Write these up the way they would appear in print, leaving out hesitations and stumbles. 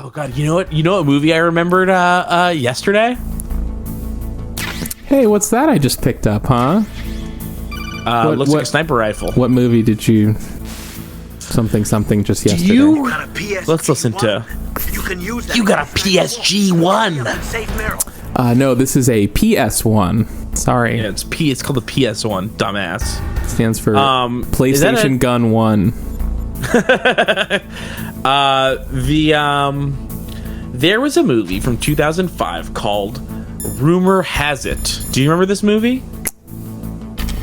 Oh God, you know what? You know what movie I remembered yesterday? Hey, what's that I just picked up, huh? Looks like a sniper rifle. What movie did you... Something just yesterday? Let's listen to... You got a PSG-1! No, this is a PS1. Sorry. Yeah, it's called the PS1, dumbass. It stands for PlayStation Gun 1. There was a movie from 2005 called Rumor Has It. Do you remember this movie?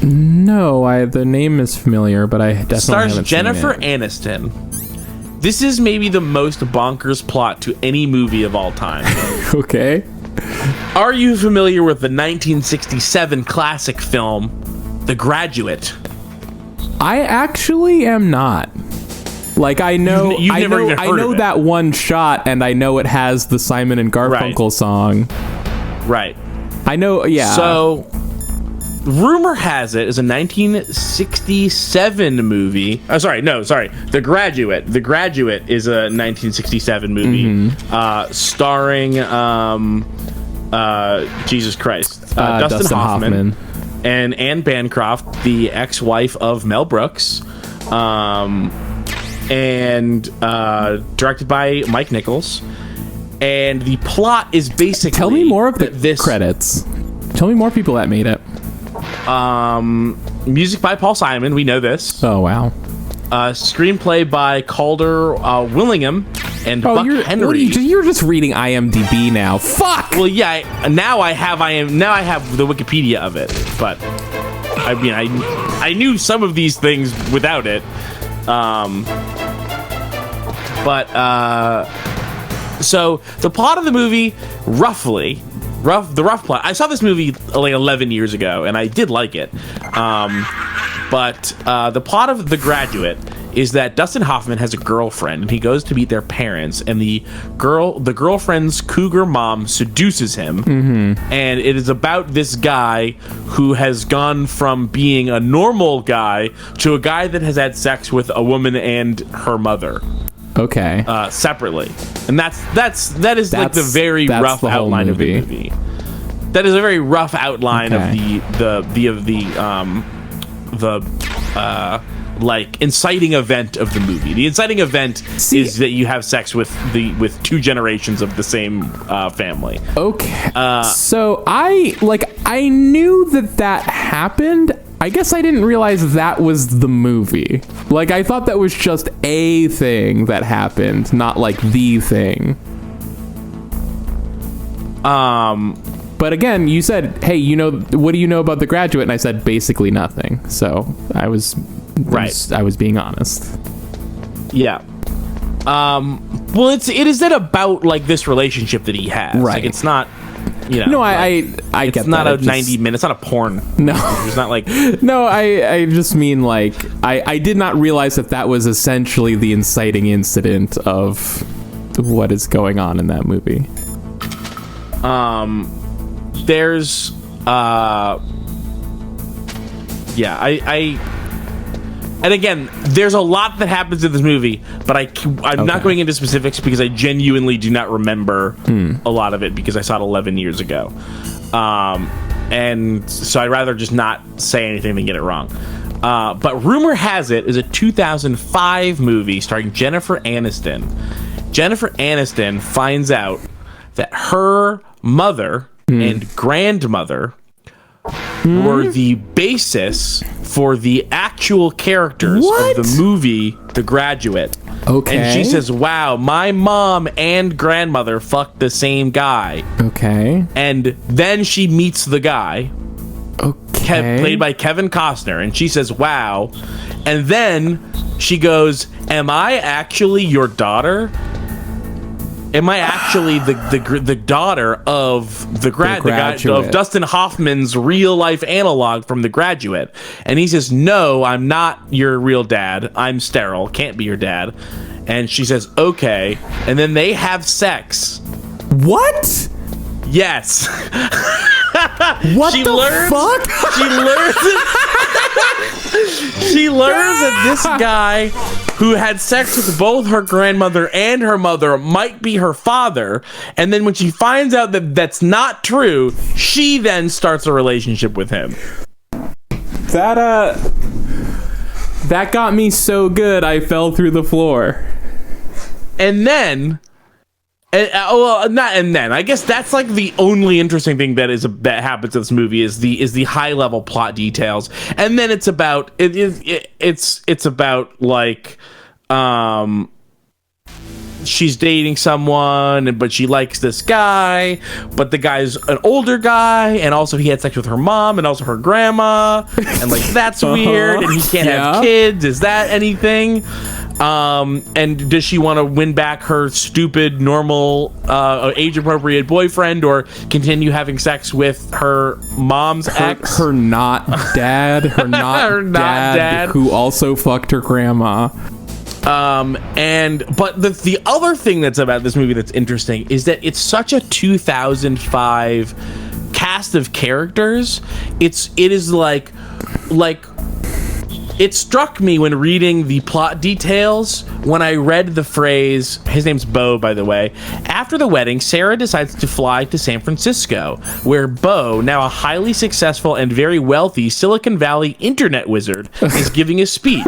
No, the name is familiar, but I definitely Stars haven't Jennifer seen it. Aniston. This is maybe the most bonkers plot to any movie of all time. Okay. Are you familiar with the 1967 classic film, The Graduate? I actually am not. Like, I know, You've never even heard I know of it. that one shot, and I know it has the Simon and Garfunkel song. Right. I know, yeah. So, Rumor Has It is a 1967 movie. Oh, sorry. The Graduate. The Graduate is a 1967 movie starring, Jesus Christ, Dustin Hoffman and Anne Bancroft, the ex-wife of Mel Brooks, and directed by Mike Nichols. And the plot is basically... Tell me more of the credits. Tell me more people that made it. Music by Paul Simon, we know this. Oh, wow. Screenplay by Calder Willingham and Buck Henry. You're just reading IMDb now. Fuck! Well, yeah, now I have the Wikipedia of it, but I mean, I knew some of these things without it. So the plot of the movie, the rough plot. I saw this movie like 11 years ago, and I did like it. But the plot of The Graduate is that Dustin Hoffman has a girlfriend, and he goes to meet their parents, and the girlfriend's cougar mom seduces him, and it is about this guy who has gone from being a normal guy to a guy that has had sex with a woman and her mother. Okay. Separately, and that is like the very rough outline of the movie. That is a very rough outline of the like inciting event of the movie. The inciting event is that you have sex with two generations of the same family. Okay. So I knew that happened. I guess I didn't realize that was the movie. Like, I thought that was just a thing that happened, not like the thing. But again, you said, hey, what do you know about The Graduate? And I said basically nothing. So I was being honest. Yeah. Well, it is then about like this relationship that he has. Right. Like, it's not. No, I get it's not that. a 90 minutes. It's not a porn. No, it's not like. No, I just mean like I did not realize that was essentially the inciting incident of what is going on in that movie. There's and again, there's a lot that happens in this movie, but I'm not going into specifics because I genuinely do not remember a lot of it because I saw it 11 years ago. And so I'd rather just not say anything than get it wrong. But Rumor Has It is a 2005 movie starring Jennifer Aniston. Jennifer Aniston finds out that her mother and grandmother were the basis for the actual characters of the movie The Graduate. Okay. And she says, wow, my mom and grandmother fucked the same guy. Okay. And then she meets the guy, played by Kevin Costner, and she says, wow. And then she goes, am I actually your daughter? Am I actually the daughter of the guy, of Dustin Hoffman's real life analog from The Graduate? And he says, no, I'm not your real dad. I'm sterile. Can't be your dad. And she says, okay. And then they have sex. What? Yes. What She the learns- fuck? She learns that this guy who had sex with both her grandmother and her mother might be her father, and then when she finds out that that's not true, she then starts a relationship with him. That got me so good I fell through the floor. And then I guess that's like the only interesting thing that happens in this movie is the high level plot details, and then it's about it's about like she's dating someone, but she likes this guy, but the guy's an older guy, and also he had sex with her mom and also her grandma, and like that's weird, and he can't have kids. Is that anything? And does she want to win back her stupid, normal, age-appropriate boyfriend, or continue having sex with her mom's ex? Her not dad. Her not, Her not dad. who also fucked her grandma. But the other thing that's about this movie that's interesting is that it's such a 2005 cast of characters. It is like it struck me when reading the plot details when I read the phrase, his name's Bo, by the way. After the wedding, Sarah decides to fly to San Francisco, where Bo, now a highly successful and very wealthy Silicon Valley internet wizard, is giving a speech.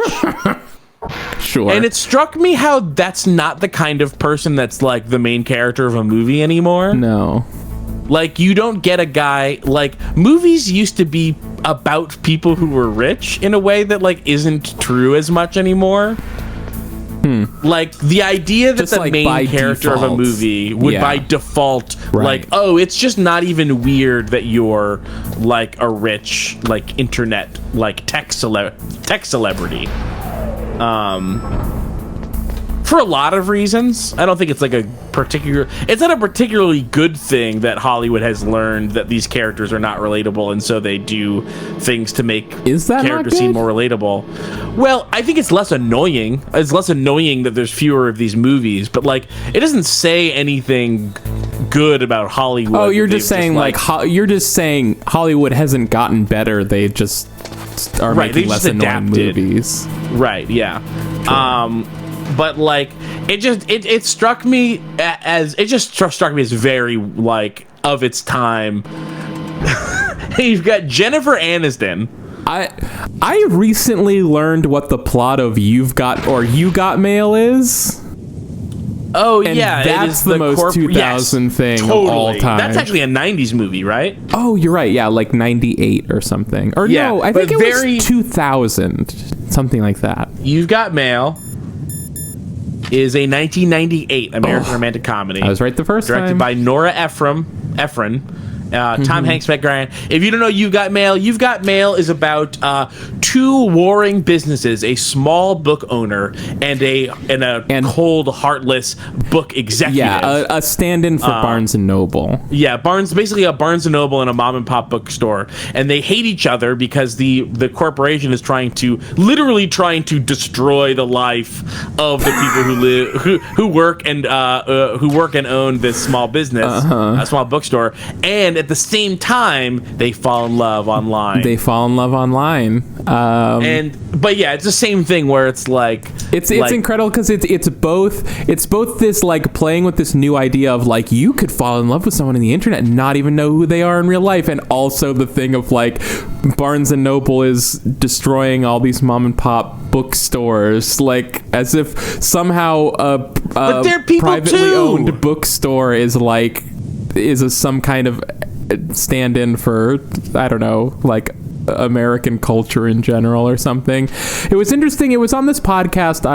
Sure. And it struck me how that's not the kind of person that's like the main character of a movie anymore. No. Like, you don't get a guy, like, movies used to be about people who were rich in a way that, like, isn't true as much anymore. Like, the idea that Just, the like, main by character of a default. movie would by default, Right. like, oh, it's just not even weird that you're, like, a rich, like, internet, like, tech celebrity. For a lot of reasons. I don't think it's like it's not a particularly good thing that Hollywood has learned that these characters are not relatable, and so they do things to make characters seem more relatable. Well, I think it's less annoying. It's less annoying that there's fewer of these movies, but like it doesn't say anything good about Hollywood. Oh, you're just saying you're just saying Hollywood hasn't gotten better. They just are making less annoying movies. Right, yeah. But like it struck me as very like of its time. You've got Jennifer Aniston. I recently learned what the plot of You Got Mail is. Oh, and yeah, that's the most 2000 thing of all time. That's actually a 90s movie, right? Oh, you're right. Yeah, like 98 or something. Or no, I think it was 2000, something like that. You've Got Mail is a 1998 American romantic comedy. I was right the first time. Directed by Nora Ephron. Tom Hanks, Meg Ryan. If you don't know You've Got Mail is about two warring businesses, a small book owner and a cold, heartless book executive. Yeah, a stand-in for Barnes & Noble. Yeah, basically a Barnes & Noble and a mom-and-pop bookstore. And they hate each other because the corporation is literally trying to destroy the life of the people who work and own this small business, a small bookstore. And at the same time, they fall in love online. But yeah, it's the same thing where it's like it's incredible because it's both this like playing with this new idea of like you could fall in love with someone in the internet and not even know who they are in real life, and also the thing of like Barnes and Noble is destroying all these mom and pop bookstores, like as if somehow but they're people privately too. owned bookstore is some kind of stand-in for, I don't know, like American culture in general or something. It was interesting. It was on this podcast.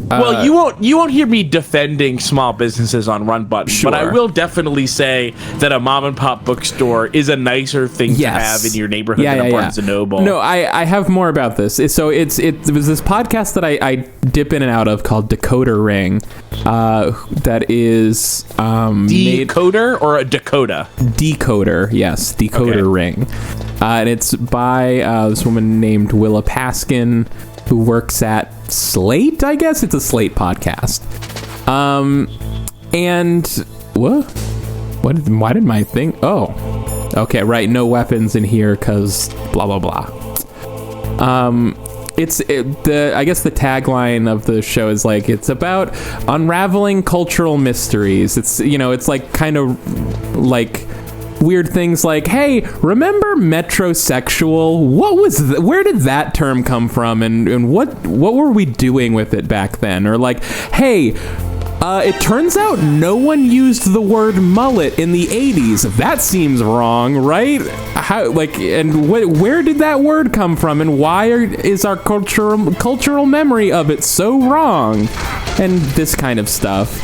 Well, you won't hear me defending small businesses on Run Button, but I will definitely say that a mom and pop bookstore is a nicer thing to have in your neighborhood than a Barnes and Noble. No, I have more about this. So it was this podcast that I dip in and out of called Decoder Ring. That is Decoder or a Dakota? Decoder, yes, Decoder Ring. And it's by this woman named Willa Paskin, who works at Slate, I guess. It's a Slate podcast. And what? Why did my thing? Oh, Okay, right. No weapons in here because blah blah blah. I guess the tagline of the show is like, it's about unraveling cultural mysteries. It's, you know, it's like kind of like weird things like, hey, remember metrosexual? What was where did that term come from, and what were we doing with it back then? Or like, hey, it turns out no one used the word mullet in the 80s. That seems wrong, right? How, like, and where did that word come from, and why is our cultural memory of it so wrong? And this kind of stuff.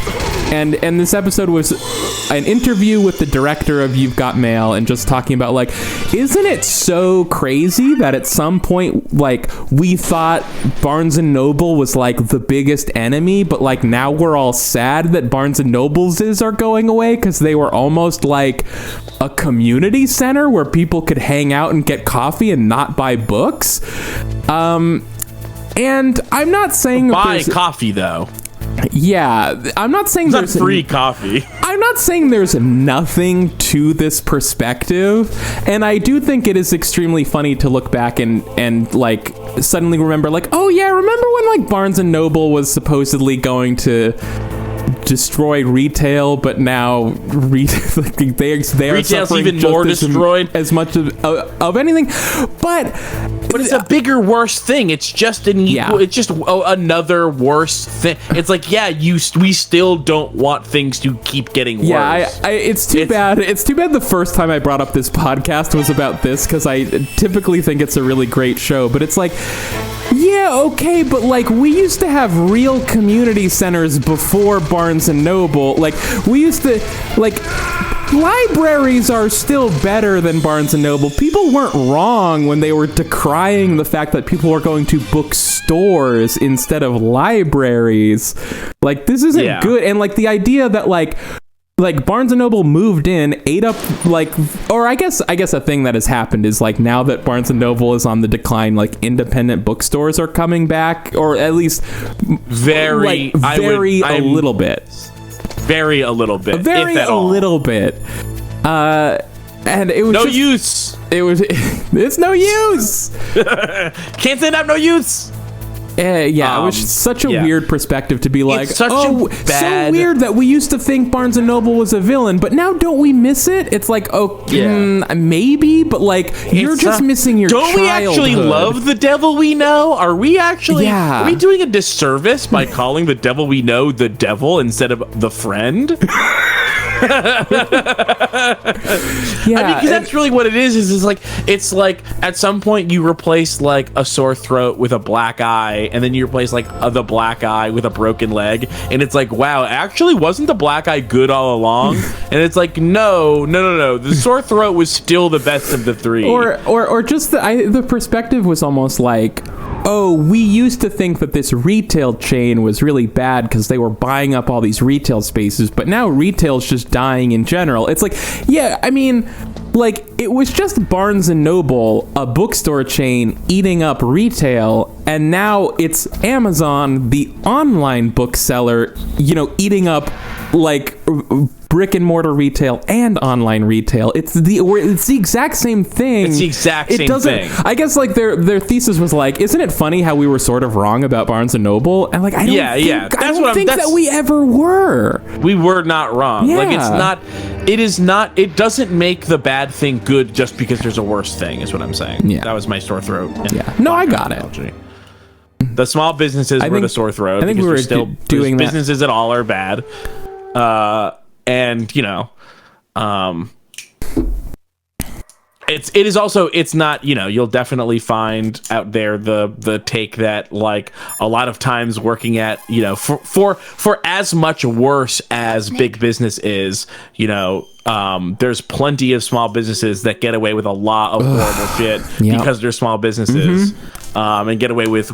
And this episode was an interview with the director of You've Got Mail, and just talking about, like, isn't it so crazy that at some point, like, we thought Barnes & Noble was, like, the biggest enemy, but, like, now we're all sad that Barnes & Noble's are going away because they were almost like a community center where people could hang out and get coffee and not buy books. And I'm not saying buy coffee, though. Yeah, I'm not saying there's free coffee. I'm not saying there's nothing to this perspective, and I do think it is extremely funny to look back and like suddenly remember, like, oh yeah, remember when like Barnes and Noble was supposedly going to destroy retail, but now they are retail's suffering even more destroyed as much of anything, but it's a bigger, worse thing. It's just it's just another worse thing. It's like, yeah, we still don't want things to keep getting worse. Yeah, it's too bad. It's too bad the first time I brought up this podcast was about this, because I typically think it's a really great show, but it's like, yeah, okay, but like we used to have real community centers before Barnes and Noble. Like we used to, like, libraries are still better than Barnes and Noble. People weren't wrong when they were decrying the fact that people were going to bookstores instead of libraries. Like, this isn't good. And like the idea that like Barnes and Noble moved in, ate up, like, or I guess a thing that has happened is, like, now that Barnes and Noble is on the decline, like, independent bookstores are coming back, or at least very a little bit. Very a little bit. Very if at a all. little bit. And it was no use. It's no use. Can't send out no use. It was such a weird perspective to be like, so weird that we used to think Barnes & Noble was a villain, but now don't we miss it? It's like, maybe, but like, you're just missing your childhood. Don't we actually love the devil we know? Are we actually, are we doing a disservice by calling the devil we know the devil instead of the friend? I mean, because that's really what it is like, it's like at some point you replace like a sore throat with a black eye, and then you replace like the black eye with a broken leg, and it's like, wow, actually wasn't the black eye good all along? And it's like, no, the sore throat was still the best of the three. Or just the perspective was almost like, oh, we used to think that this retail chain was really bad because they were buying up all these retail spaces, but now retail's just dying in general. It's like, yeah, I mean, like, it was just Barnes and Noble, a bookstore chain, eating up retail, and now it's Amazon, the online bookseller, eating up, like, brick and mortar retail and online retail. It's the exact same thing. It's the exact same thing. I guess like their thesis was like, isn't it funny how we were sort of wrong about Barnes and Noble? And like, I don't think that we ever were. We were not wrong. Yeah. Like, it doesn't make the bad thing good just because there's a worse thing, is what I'm saying. Yeah. That was my sore throat. Yeah. No, I got it. The small businesses were the sore throat. I think we were still doing businesses at all are bad. And it's not, you'll definitely find out there the take that, like, a lot of times working at, for as much worse as big business is, there's plenty of small businesses that get away with a lot of horrible shit because they're small businesses. And get away with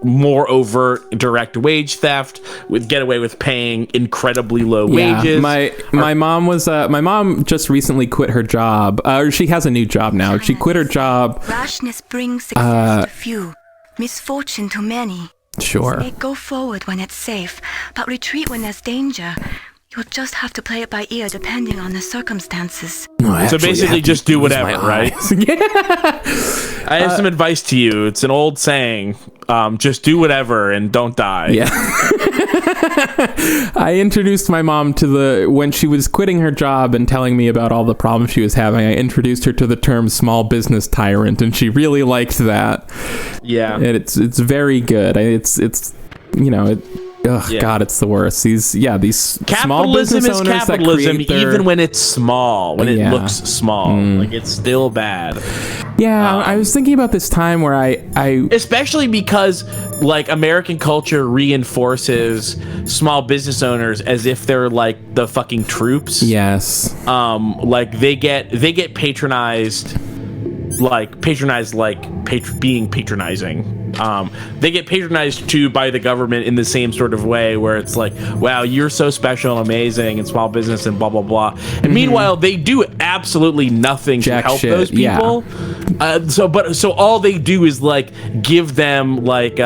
more overt direct wage theft, get away with paying incredibly low wages. My mom just recently quit her job, or she has a new job now. She quit her job. Rashness brings success to few, misfortune to many. Sure. They go forward when it's safe, but retreat when there's danger. You'll just have to play it by ear depending on the circumstances. No, So basically just do whatever, right? Yeah. I have some advice to you. It's an old saying. Just do whatever and don't die. Yeah. I introduced my mom to when she was quitting her job and telling me about all the problems she was having, I introduced her to the term small business tyrant, and she really liked that. Yeah. And it's very good. God, it's the worst. These small Capitalism business is owners capitalism, that create even when it's small, when it looks small. Like, it's still bad. Yeah, I was thinking about this time where I especially because, like, American culture reinforces small business owners as if they're like the fucking troops. Yes. Like they get patronized, being patronizing. They get patronized too by the government in the same sort of way, where it's like, wow, you're so special and amazing and small business and blah blah blah. And meanwhile, they do absolutely nothing to help those people. Yeah. So all they do is like give them like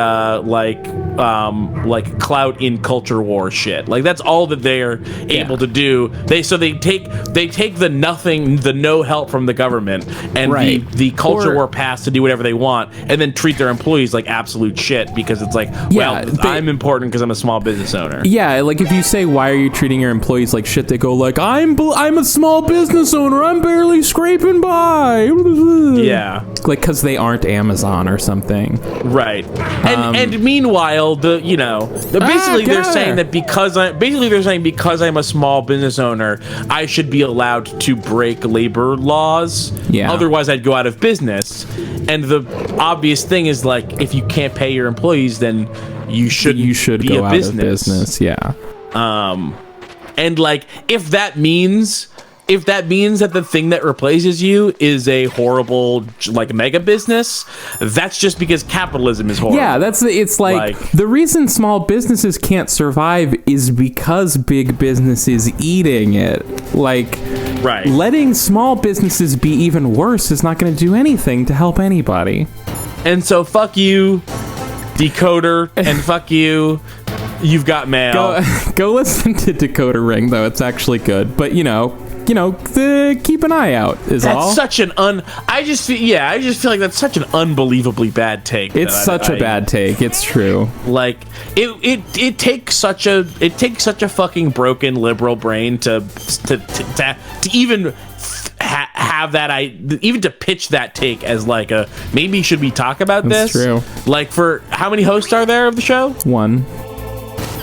clout in culture war shit. Like that's all that they're able to do. They take the no help from the government and the culture war pass to do whatever they want, and then treat their employees like absolute shit because it's like, I'm important because I'm a small business owner. Yeah, like if you say, why are you treating your employees like shit, they go like, I'm a small business owner, I'm barely scraping by. Yeah, like because they aren't Amazon or something. Right. And meanwhile, they're saying because I'm a small business owner, I should be allowed to break labor laws. Yeah. Otherwise, I'd go out of business. And the obvious thing is like, if you can't pay your employees, then you should be go a out business. of business. Yeah. And like, if that means that the thing that replaces you is a horrible, like, mega business, that's just because capitalism is horrible. Yeah, it's like the reason small businesses can't survive is because big business is eating it. Like, letting small businesses be even worse is not going to do anything to help anybody. And so fuck you, Decoder, and fuck you, You've Got Mail. Go listen to Decoder Ring, though. It's actually good. But, keep an eye out is all. That's such an I just feel like that's such an unbelievably bad take. It's such a bad take. It's true. Like it takes such a fucking broken liberal brain to even have that even to pitch that take as like a maybe should we talk about this? That's true. Like, for how many hosts are there of the show? One.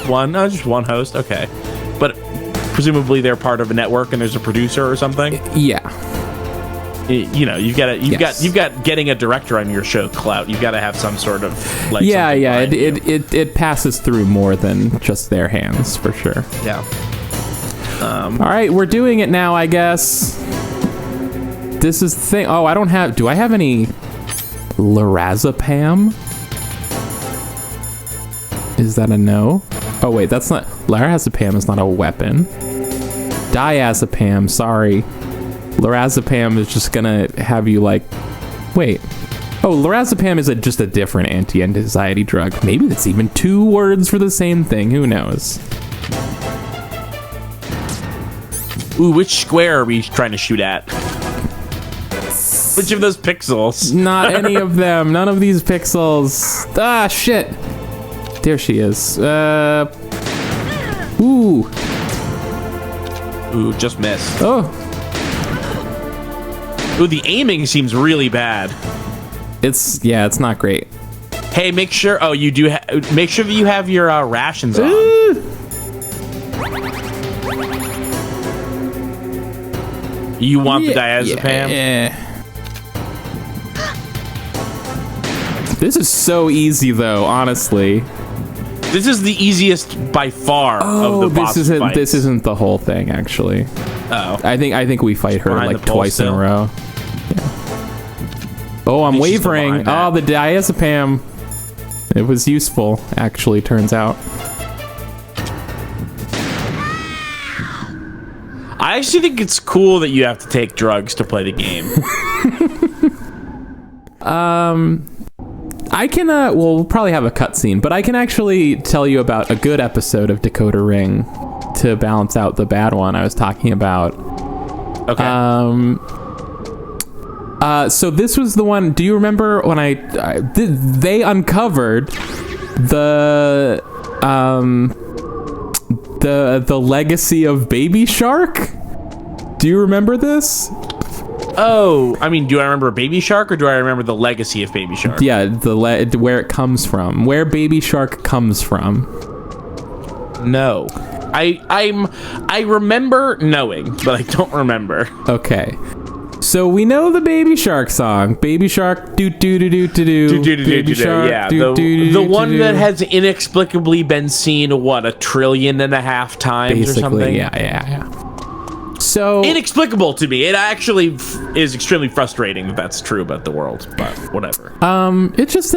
No, just one host. Okay, but presumably they're part of a network and there's a producer or something. Yeah. You've got getting a director on your show clout. You've got to have some sort of like. Yeah. It passes through more than just their hands for sure. Yeah. All right, we're doing it now, I guess. This is the thing. Oh, do I have any lorazepam? Is that a no? Oh, wait, that's not... Lorazepam is not a weapon. Diazepam, sorry. Lorazepam is just gonna have you, like... Wait. Oh, lorazepam is just a different anti-anxiety drug. Maybe that's even two words for the same thing. Who knows? Ooh, which square are we trying to shoot at? Which of those pixels? Not any of them. None of these pixels. Ah, shit. There she is. Ooh, just missed. Oh. Ooh, the aiming seems really bad. It's not great. Hey, make sure. Oh, you do. Make sure that you have your rations on. You want the diazepam? Yeah. This is so easy, though. Honestly. This is the easiest by far of the boss fights. This isn't the whole thing, actually. Oh. I think we fight her like twice in a row. Yeah. Oh, I'm wavering. Oh, the diazepam. It was useful, actually, turns out. I actually think it's cool that you have to take drugs to play the game. I can, we'll probably have a cutscene, but I can actually tell you about a good episode of Decoder Ring to balance out the bad one I was talking about. Okay. So this was the one. Do you remember when they uncovered the legacy of Baby Shark? Do you remember this? Oh, I mean, do I remember Baby Shark or do I remember the legacy of Baby Shark? Yeah, where it comes from, where Baby Shark comes from. No, I remember knowing, but I don't remember. Okay. So we know the Baby Shark song. Baby Shark, do do do do do do. Baby Shark, yeah, the one that has inexplicably been seen 1.5 trillion times basically, or something. Yeah. So inexplicable to me. It actually is extremely frustrating that that's true about the world, but whatever. it's just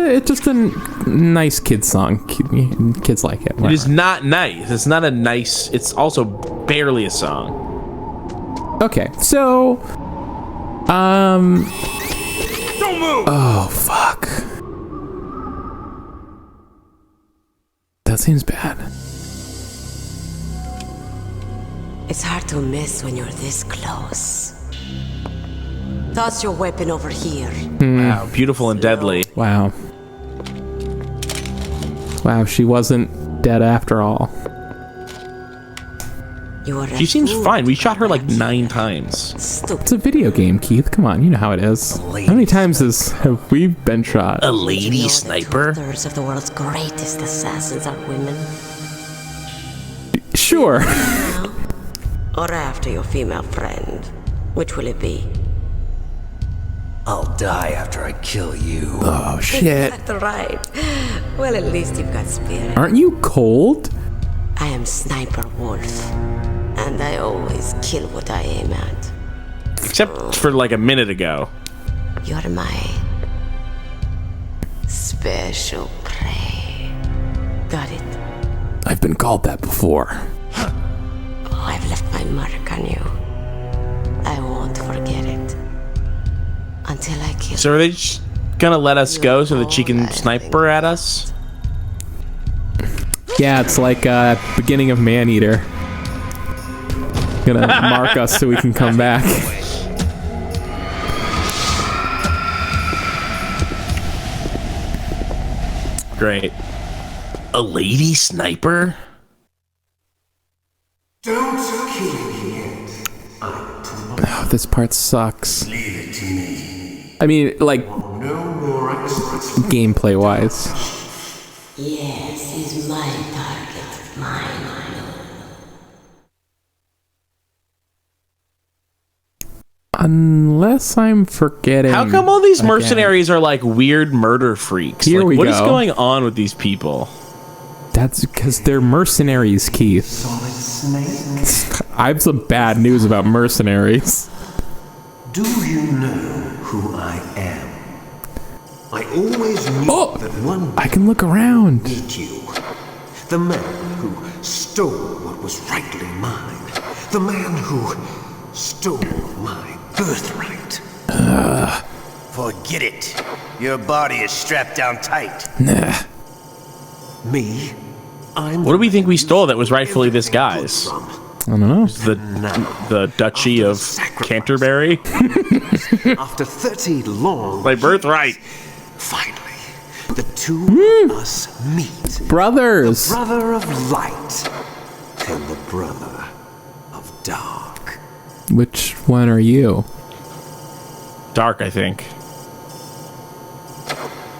a nice kid song. Kids like it. It is not nice. It's not a nice. It's also barely a song. Okay, so. Don't move! Oh, fuck. That seems bad. It's hard to miss when you're this close. Toss your weapon over here. Wow, beautiful and deadly. Wow. Wow, she wasn't dead after all. She seems fine. We shot her like 9 times. It's a video game, Keith. Come on, you know how it is. How many times have we been shot? A lady sniper? 2/3 of the world's greatest assassins are women. Sure. Now, or after your female friend. Which will it be? I'll die after I kill you. Oh, shit. That's right. Well, at least you've got spirit. Aren't you cold? I am Sniper Wolf. And I always kill what I aim at. Except for like a minute ago. You're my special prey. Got it? I've been called that before. Oh, I've left my mark on you. I won't forget it. Until I kill So are they just gonna let us go so that she can sniper at us? Yeah, it's like beginning of Maneater. Gonna mark us so we can come back. Great. A lady sniper? Don't kill me yet. Oh, this part sucks. Leave it to me. I mean, like, No more experts. gameplay wise. Yes, he's my target. Mine. Unless I'm forgetting. How come all these again. mercenaries are like weird murder freaks? Here like, we what is go. going on with these people? That's because they're mercenaries, Keith. Solid snake. I have some bad news about mercenaries. Do you know who I am? I always knew Oh! that one day I can look around. meet you. The man who stole what was rightly mine. The man who stole my birthright. Forget it. Your body is strapped down tight. Nah. Me? I'm What do we think we stole that was rightfully this guy's? from. I don't know. The Duchy of Canterbury? After 30 long My birthright. finally, the two of us meet. Brothers. Brother of light and the brother of dark. Which one are you? Dark, I think.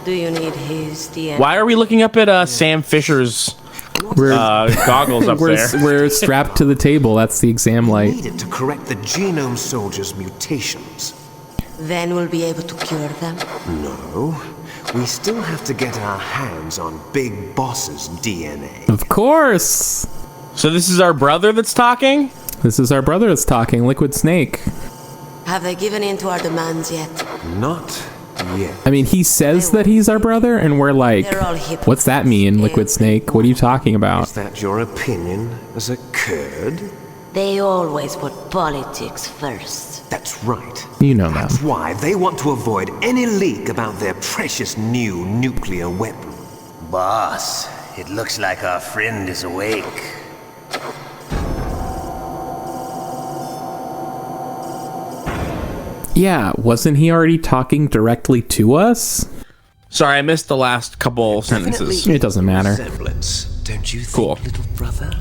Do you need his DNA? Why are we looking up at Sam Fisher's We're goggles up there? we're strapped to the table. That's the exam light. Needed to correct the genome soldier's mutations. Then we'll be able to cure them? No, we still have to get our hands on Big Boss's DNA. Of course. So this is our brother that's talking? This is our brother that's talking, Liquid Snake. Have they given in to our demands yet? Not yet. I mean, he says that he's our brother, and we're like, They're all hypocrites. what's that mean, Liquid Snake? What are you talking about? Is that your opinion as a Kurd? They always put politics first. That's right. You know that. That's why they want to avoid any leak about their precious new nuclear weapon. Boss, it looks like our friend is awake. Yeah, wasn't he already talking directly to us? Sorry, I missed the last couple sentences. It doesn't matter. Resemblance, don't you think, Cool. little brother?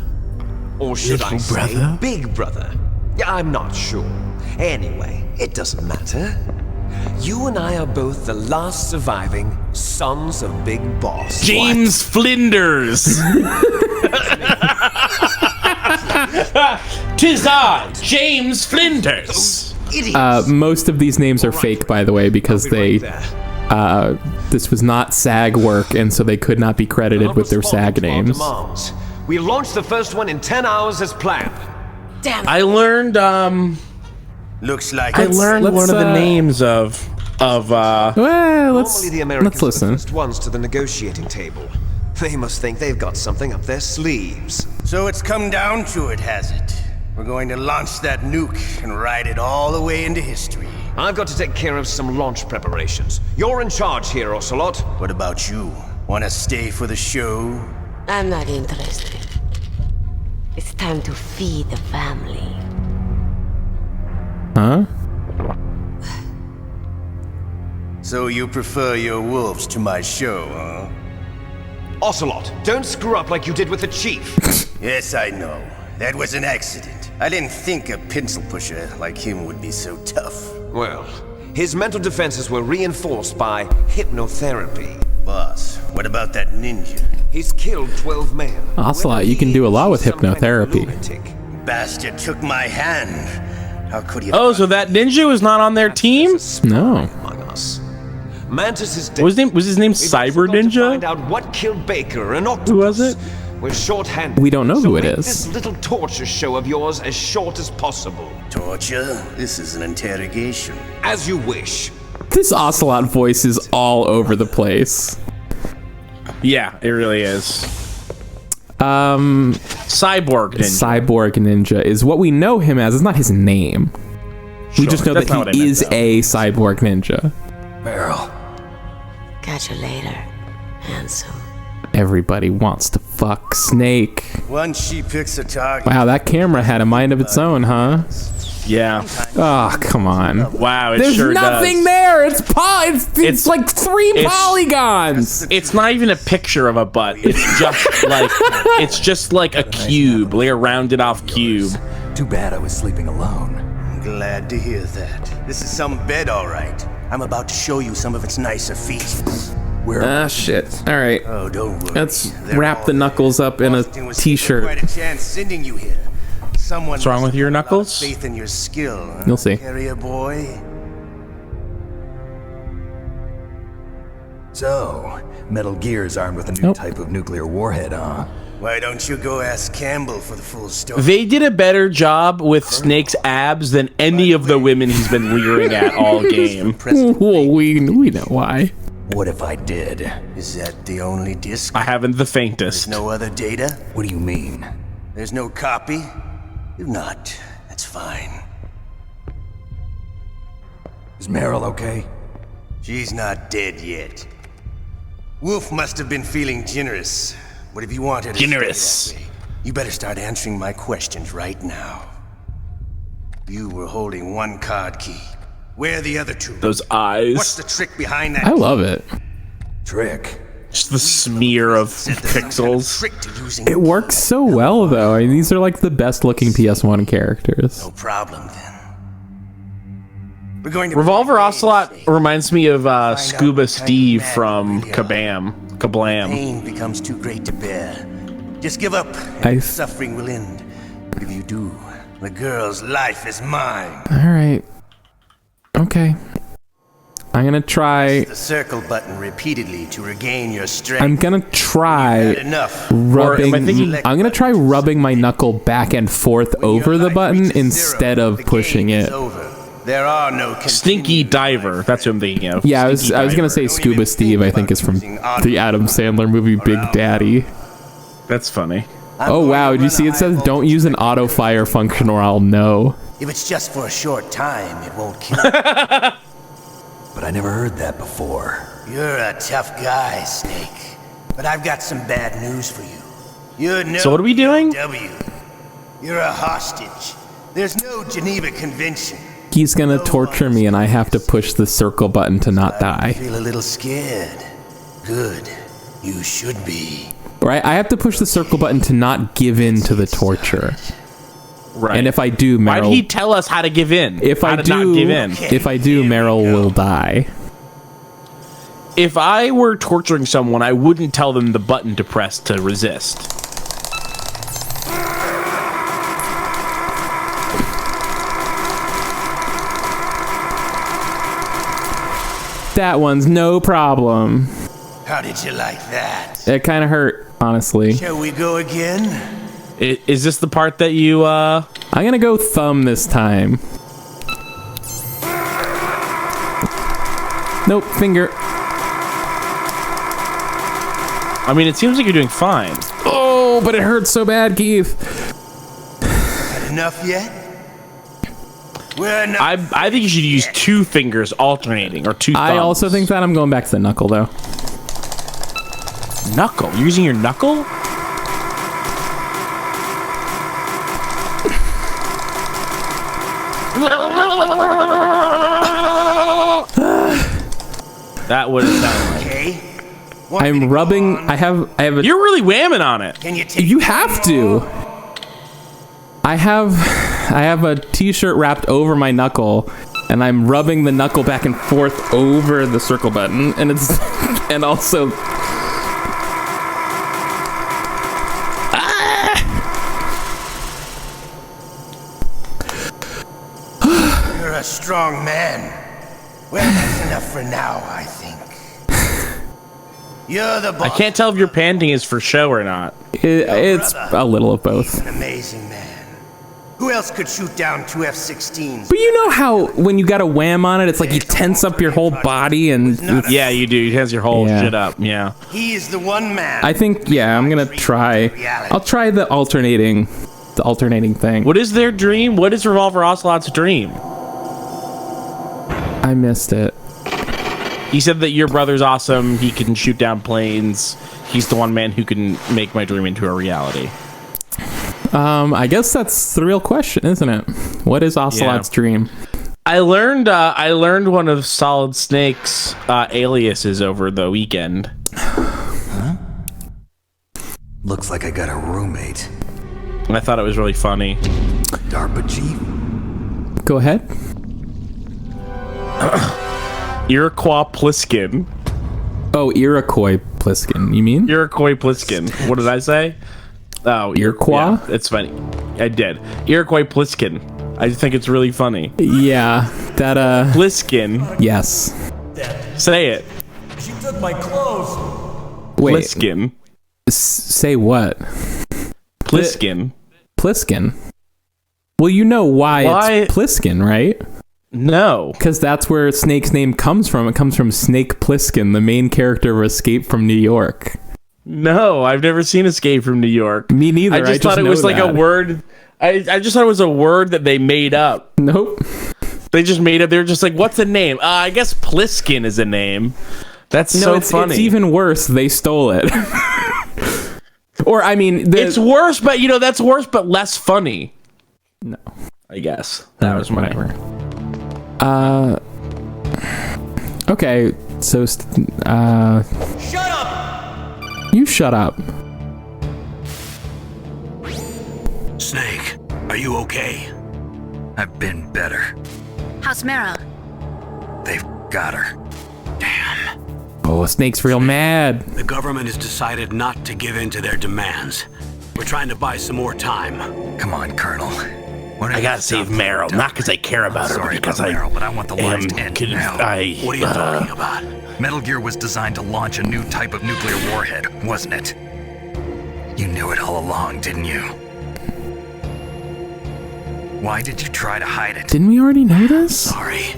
Or should I say, big brother? Yeah, I'm not sure. Anyway, it doesn't matter. You and I are both the last surviving sons of Big Boss. James Flinders. 'Tis I, James Flinders. Most of these names are fake, by the way, because they this was not SAG work, and so they could not be credited with their SAG names. We launched the first one in 10 hours as planned. Damn it. I learned Looks like I learned let's, one of the names of Well, Normally the Americans let's listen. are the first ones to the negotiating table. They must think they've got something up their sleeves. So it's come down to it, has it? We're going to launch that nuke and ride it all the way into history. I've got to take care of some launch preparations. You're in charge here, Ocelot. What about you? Want to stay for the show? I'm not interested. It's time to feed the family. Huh? So you prefer your wolves to my show, huh? Ocelot, don't screw up like you did with the chief. Yes, I know. That was an accident. I didn't think a pencil pusher like him would be so tough. Well, his mental defenses were reinforced by hypnotherapy. Boss, what about that ninja? He's killed 12 men. Ocelot, you can do a lot with hypnotherapy. Bastard took my hand. How could he? Oh, so that ninja was not on their team? No. Among us. Mantis is dead. Was his name We've also Cyber got to find Ninja? out what killed Baker and Octopus. Who was it? We're short-handed. We don't know so who it make is. This little torture show of yours as short as possible. Torture? This is an interrogation. As you wish. This Ocelot voice is all over the place. Yeah, it really is. Cyborg Ninja. Cyborg Ninja is what we know him as. It's not his name. We just know That's not what that I he meant, is though. a Cyborg Ninja. Meryl. Catch you later, handsome. Everybody wants to fuck Snake. Once she picks a target. Wow, that camera had a mind of its own, huh? Yeah. Oh, come on. Wow, it There's sure nothing does. there. It's like three polygons. It's not even a picture of a butt. It's just like a cube, like a rounded off cube. Too bad I was sleeping alone. Glad to hear that. This is some bed, all right. I'm about to show you some of its nicer features. Ah, shit. All right. Oh, don't worry. Let's They're wrap all the there. knuckles up in a Austin was t-shirt. taking quite a chance sending you here. Someone What's wrong with your knuckles? Faith in your skill. Huh? You'll see. Carrier boy. So, Metal Gear's armed with a new type of nuclear warhead, huh? Why don't you go ask Campbell for the full story? They did a better job with Snake's abs than any of the women he's been leering at all game. Well, we know why. What if I did? Is that the only disc? I haven't the faintest. No other data? What do you mean? There's no copy? If not, that's fine. Is Meryl okay? She's not dead yet. Wolf must have been feeling generous. What have you wanted? Generous. You better start answering my questions right now. You were holding one card key. Where are the other two? Those What's eyes. the trick behind that? I love it. Trick. Just the smear of pixels. Trick to using It works so well, though. I mean, these are like the best looking PS1 characters. No problem then. We're going to Revolver Ocelot reminds me of Scuba Steve from Kablam. Pain becomes too great to bear. Just give up, and I- suffering will end. But if you do, the girl's life is mine. All right. Okay. I'm gonna try. The circle button repeatedly to regain your strength. I'm gonna try Enough. rubbing. Or am I thinking- I'm gonna try rubbing my knuckle back and forth over the button instead of pushing it. There are no Stinky Diver. That's what I'm thinking of. Yeah, I was Stinky gonna Diver. say Scuba Steve. I think is from the Adam Sandler movie Big Daddy. That's funny. Oh wow! Did you see it says don't use an auto fire function or I'll know. If it's just for a short time, it won't kill. But I never heard that before. You're a tough guy, Snake. But I've got some bad news for you. You're no So what are we doing? W. You're a hostage. There's no Geneva Convention. he's gonna torture me and I have to push the circle button to not die. Feel a little scared. Good. You should be. Right? I have to push the circle button to not give in to the torture. Right. And if I do, Meryl... Why did he tell us how to give in? If I not do, give in? if I do, Meryl will die. If I were torturing someone, I wouldn't tell them the button to press to resist. That one's no problem. How did you like that? It kind of hurt, honestly. Shall we go again? Is this the part that you, I'm gonna go thumb this time. Nope, finger. I mean, it seems like you're doing fine. Oh, but it hurts so bad, Keith. Had enough yet? We're not. I think you should use 2 fingers alternating, or 2 thumbs. I also think that. I'm going back to the knuckle, though. Knuckle? You're using your knuckle? That would sound like. Okay. I'm rubbing. I have a. You're really whamming on it. Can you take You have to. I have a t-shirt wrapped over my knuckle, and I'm rubbing the knuckle back and forth over the circle button, and it's and also. You're a strong man. Well, that's enough for now, I think. You're the boss. I can't tell if your panting is for show or not. It's a little of both. An amazing man. Who else could shoot down 2 F-16s? But you know how when you got a wham on it, it's like you tense up your whole body and. Yeah, you do. It has your whole Yeah. shit up. Yeah. He is the one man. I think I'm gonna try. I'll try the alternating thing. What is their dream? What is Revolver Ocelot's dream? I missed it. He said that your brother's awesome. He can shoot down planes. He's the one man who can make my dream into a reality. I guess that's the real question, isn't it? What is Ocelot's dream? I learned one of Solid Snake's aliases over the weekend. Huh? Looks like I got a roommate. And I thought it was really funny. DARPA chief? Go ahead. Iroquois Pliskin. Oh, Iroquois Pliskin. You mean? Iroquois Pliskin. What did I say? Oh, Iroquois? Yeah, it's funny. I did. Iroquois Pliskin. I think it's really funny. Yeah, that Pliskin. Yes. Say it. She took my clothes. Wait. Pliskin. Say what? Pliskin. Pliskin. Well, you know why it's Pliskin, right? No. Because that's where Snake's name comes from. It comes from Snake Plissken, the main character of Escape from New York. No, I've never seen Escape from New York. Me neither. I just thought it was like a word. I just thought it was a word that they made up. Nope. They just made up. They're just like, what's a name? I guess Pliskin is a name. That's so funny. It's even worse. They stole it. Or, I mean... It's worse, but, that's worse, but less funny. No. I guess. That was whatever. Okay, so... Shut up! You shut up. Snake, are you okay? I've been better. How's Meryl? They've got her. Damn. Oh, Snake's real mad. The government has decided not to give in to their demands. We're trying to buy some more time. Come on, Colonel. I gotta save Meryl, not because I care about her, but because Meryl, but I want the lives to end now. What are you talking about? Metal Gear was designed to launch a new type of nuclear warhead, wasn't it? You knew it all along, didn't you? Why did you try to hide it? Didn't we already know this? Sorry.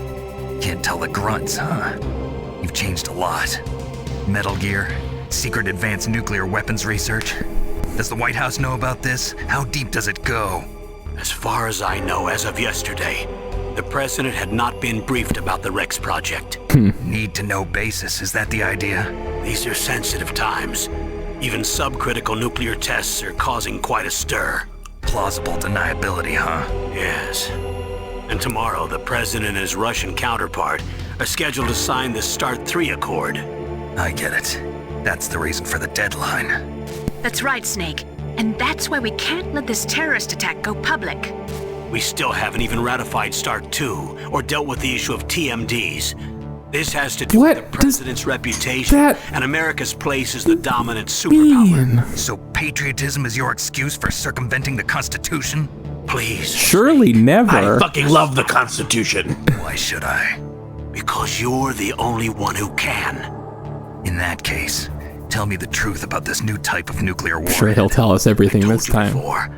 Can't tell the grunts, huh? You've changed a lot. Metal Gear, secret advanced nuclear weapons research. Does the White House know about this? How deep does it go? As far as I know, as of yesterday, the president had not been briefed about the Rex project. Need to know basis, is that the idea? These are sensitive times. Even subcritical nuclear tests are causing quite a stir. Plausible deniability, huh? Yes. And tomorrow, the president and his Russian counterpart are scheduled to sign the START 3 Accord. I get it. That's the reason for the deadline. That's right, Snake. And that's why we can't let this terrorist attack go public. We still haven't even ratified START 2 or dealt with the issue of TMDs. This has to do with the president's reputation and America's place as the dominant superpower. So patriotism is your excuse for circumventing the Constitution? Please. Surely never. I fucking love the Constitution. Why should I? Because you're the only one who can. In that case, tell me the truth about this new type of nuclear war. Sure, he'll tell us everything this time. Before.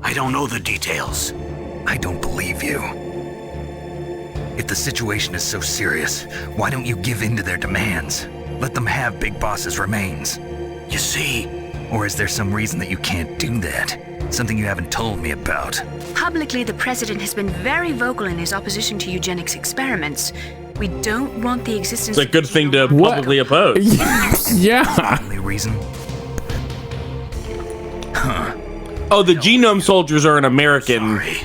I don't know the details. I don't believe you. If the situation is so serious, why don't you give in to their demands? Let them have Big Boss's remains. You see? Or is there some reason that you can't do that? Something you haven't told me about? Publicly, the president has been very vocal in his opposition to eugenics experiments. We don't want the existence. It's a good thing to publicly oppose. Yeah. Only reason? Huh. Oh, the genome soldiers are an American. Sorry.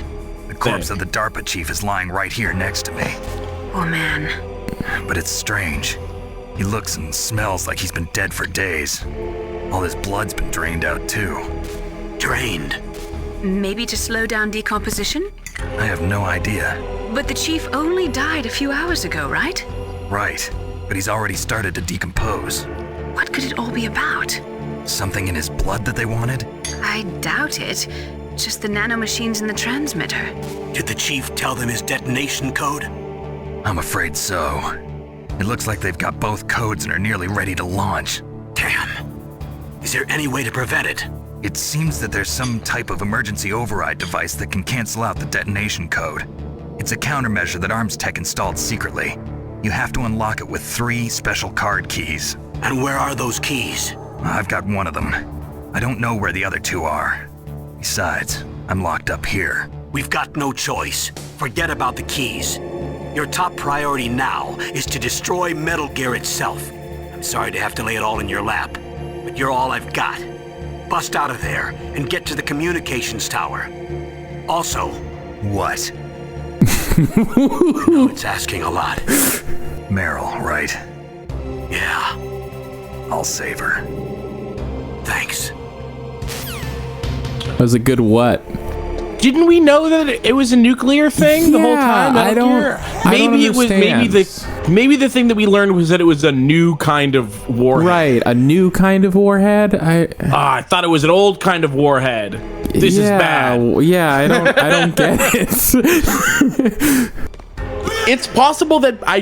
The corpse of the DARPA chief is lying right here next to me. Oh, man. But it's strange. He looks and smells like he's been dead for days. All his blood's been drained out, too. Drained? Maybe to slow down decomposition? I have no idea. But the chief only died a few hours ago, right? Right. But he's already started to decompose. What could it all be about? Something in his blood that they wanted? I doubt it. Just the nanomachines in the transmitter. Did the chief tell them his detonation code? I'm afraid so. It looks like they've got both codes and are nearly ready to launch. Damn. Is there any way to prevent it? It seems that there's some type of emergency override device that can cancel out the detonation code. It's a countermeasure that Arms Tech installed secretly. You have to unlock it with 3 special card keys. And where are those keys? I've got one of them. I don't know where the other 2 are. Besides, I'm locked up here. We've got no choice. Forget about the keys. Your top priority now is to destroy Metal Gear itself. I'm sorry to have to lay it all in your lap, but you're all I've got. Bust out of there and get to the communications tower. Also... What? I know it's asking a lot. Meryl, right? Yeah. I'll save her. Thanks. That was a good what? Didn't we know that it was a nuclear thing the whole time? I don't understand. Maybe the thing that we learned was that it was a new kind of warhead. Right, a new kind of warhead. I thought it was an old kind of warhead. This is bad. Yeah, I don't get it. It's possible that I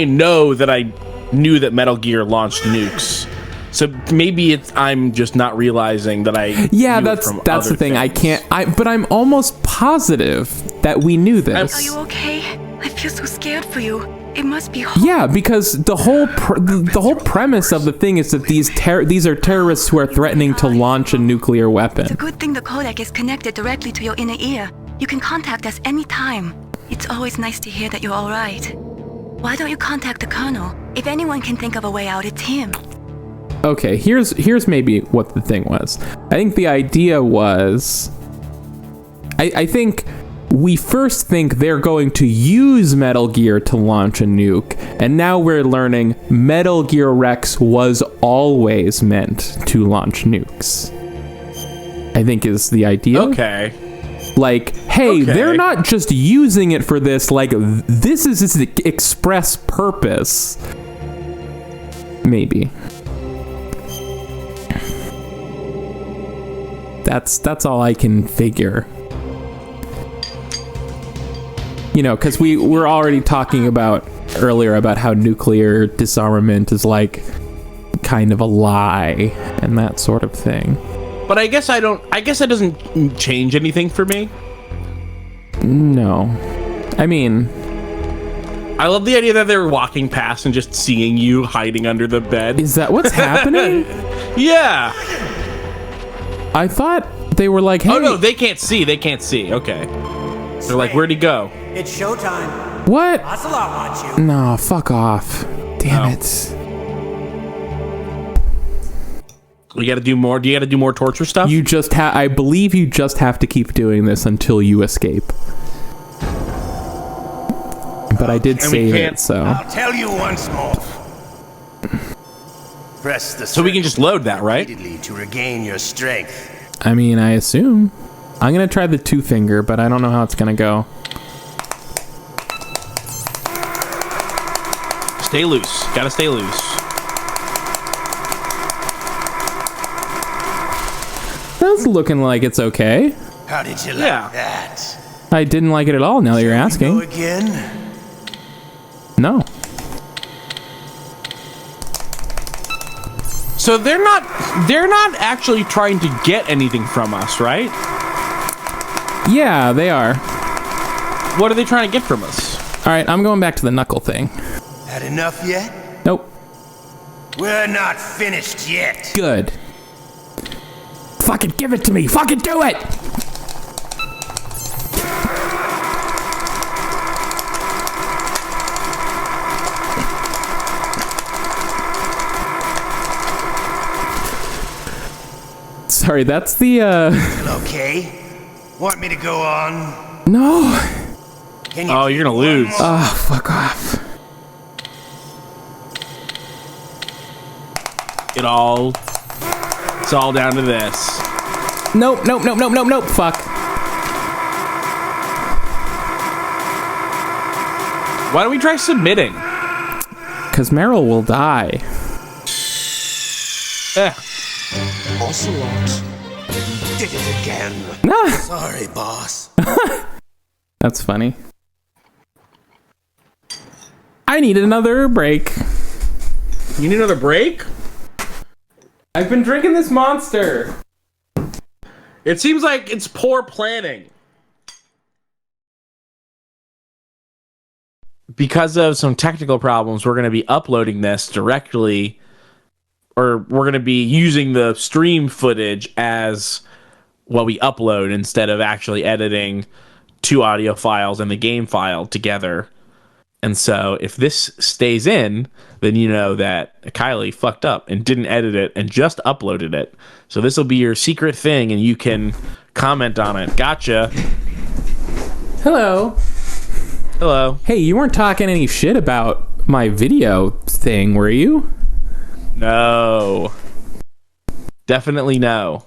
know that I knew that Metal Gear launched nukes. So maybe I'm just not realizing that I. Yeah, knew that's from the other thing. things. But I'm almost positive that we knew this. Are you okay? I feel so scared for you. It must be hard. Yeah, because the whole premise of the thing is that these are terrorists who are threatening to launch a nuclear weapon. It's a good thing the codec is connected directly to your inner ear. You can contact us anytime. It's always nice to hear that you're all right. Why don't you contact the colonel? If anyone can think of a way out, it's him. Okay, here's maybe what the thing was. I think the idea was... I think we first think they're going to use Metal Gear to launch a nuke, and now we're learning Metal Gear Rex was always meant to launch nukes. I think is the idea. Okay. Like, hey, they're not just using it for this, like, this is its express purpose. Maybe. That's all I can figure. You know, because we're already talking about earlier about how nuclear disarmament is like kind of a lie and that sort of thing. But I guess that doesn't change anything for me. No. I mean, I love the idea that they're walking past and just seeing you hiding under the bed. Is that what's happening? Yeah. I thought they were like, hey. Oh no, they can't see. Okay. They're like, where'd he go? It's showtime. What? Ocelot wants you. No, fuck off. Damn it. We gotta do more. Do you gotta do more torture stuff? I believe you just have to keep doing this until you escape. but I did And we save can't- it, so. I'll tell you once more. Press the So we can just load that, right? repeatedly to regain your strength. I mean, I assume. I'm gonna try the 2-finger, but I don't know how it's gonna go. Stay loose. Gotta stay loose. That's looking like it's okay. How did you like Yeah. that? I didn't like it at all, now that you're Go asking. again? No. So they're not actually trying to get anything from us, right? Yeah, they are. What are they trying to get from us? Alright, I'm going back to the knuckle thing. Had enough yet? Nope. We're not finished yet. Good. Fucking give it to me! Fucking do it! Sorry, that's the, Okay. Want me to go on? No! Can Oh, you're gonna lose. Oh, fuck off. It's all down to this. Nope, nope, nope, nope, nope, nope, fuck. Why don't we try submitting? Because Meryl will die. Ocelot. Did it again. Nah. Sorry, boss. That's funny. I need another break. You need another break? I've been drinking this monster. It seems like it's poor planning. Because of some technical problems, we're going to be uploading this directly, or we're going to be using the stream footage as what we upload instead of actually editing 2 audio files and the game file together. And so if this stays in, then you know that Kylie fucked up and didn't edit it and just uploaded it. So this will be your secret thing and you can comment on it. Gotcha. Hello. Hello. Hey, you weren't talking any shit about my video thing, were you? No. Definitely no.